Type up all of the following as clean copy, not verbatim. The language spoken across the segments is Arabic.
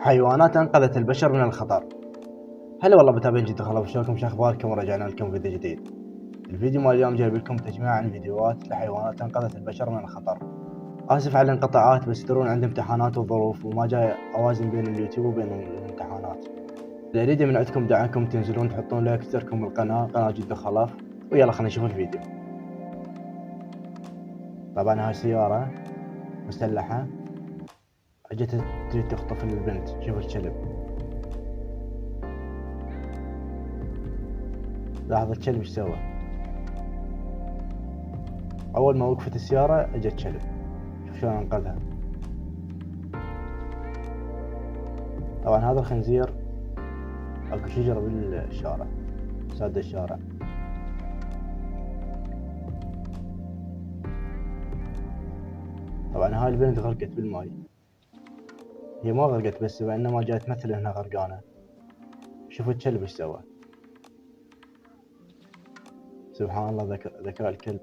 حيوانات أنقذت البشر من الخطر. هلا والله متابعين جديد خلاص، شلونكم؟ شو اخباركم؟ ورجعنا لكم فيديو جديد. الفيديو مال اليوم جايب لكم تجميع عن فيديوهات لحيوانات أنقذت البشر من الخطر. آسف على الانقطاعات، بس ترون عندي امتحانات وظروف وما جاي أوازن بين اليوتيوب وبين الامتحانات. اللي أريده من عندكم دعمكم، تنزلون تحطون لايك، تشتركون بالقناة، قناة جدة خلاف. ويلا خلينا نشوف الفيديو. طبعا هاي سيارة مسلحة اجت تريد تخطف البنت. شوف الكلب، لاحظ الكلب ايش سوى. اول ما وقفت السيارة اجت كلب، شوف شلون انقذها. طبعا هذا الخنزير، اكو شجرة بالشارع، ساد الشارع. طبعا هاي البنت غرقت بالماي، هي ما غرقت بس وانما جاي تمثل انها غرقانة. شوفوا الكلب ايش سوى. سبحان الله، ذكاء الكلب.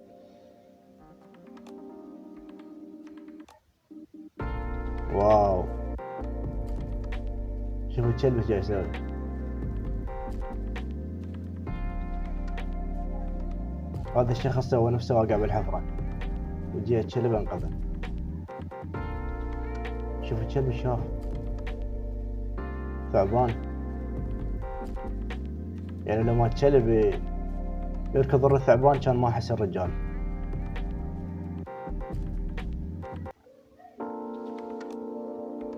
واو، شوفوا الكلب ايش جاي يسوي. هذا الشخص سوى نفسه واقع بالحفرة وجي الكلب انقذه. شوف الكلب ايش شاف، ثعبان. يعني لما الكلب يركض ورا الثعبان كان ما حس الرجال.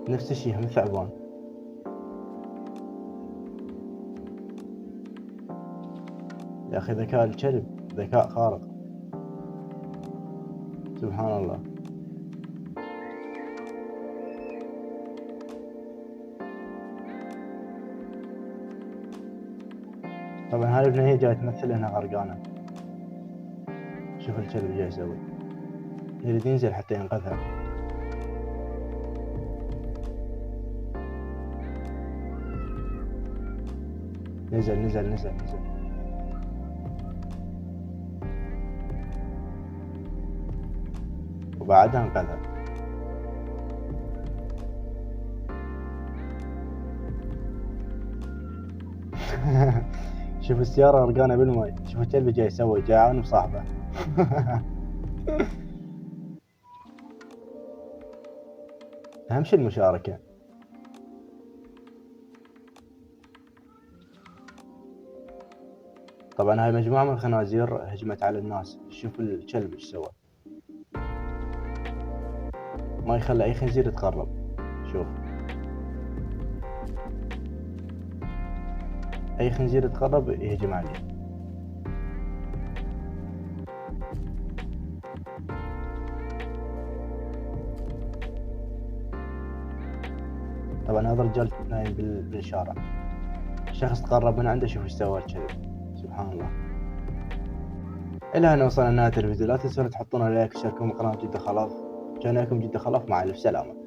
نفس الشيء هم الثعبان. يا اخي ذكاء الكلب ذكاء خارق، سبحان الله. طبعا هاي البنية جاي تمثل انها غرقانة. شوف الكلب جاي يسوي، يريد ينزل حتى ينقذها. نزل وبعدها انقذها. شوف السيارة غرقانة بالماء، شوف الكلب جاي يسوي، جاي يعاون بصاحبه. أهم شي المشاركة. طبعا هاي مجموعة من الخنازير هجمت على الناس. شوف الكلب ايش سوى، ما يخلي أي خنزير يتقرب. شوف، أي خنزير يتقرب يهجم عليه. طبعا هذا الرجال نايم بالشارع، شخص تقرب من عنده. شوف ايش سوى الكلب، سبحان الله. إلى هنا وصلنا لنهاية الفيديو. لا تنسون تحطون لايك وتشتركون بالقناة جدة خلاف. كان لكم جدة خلاف، مع ألف سلامة.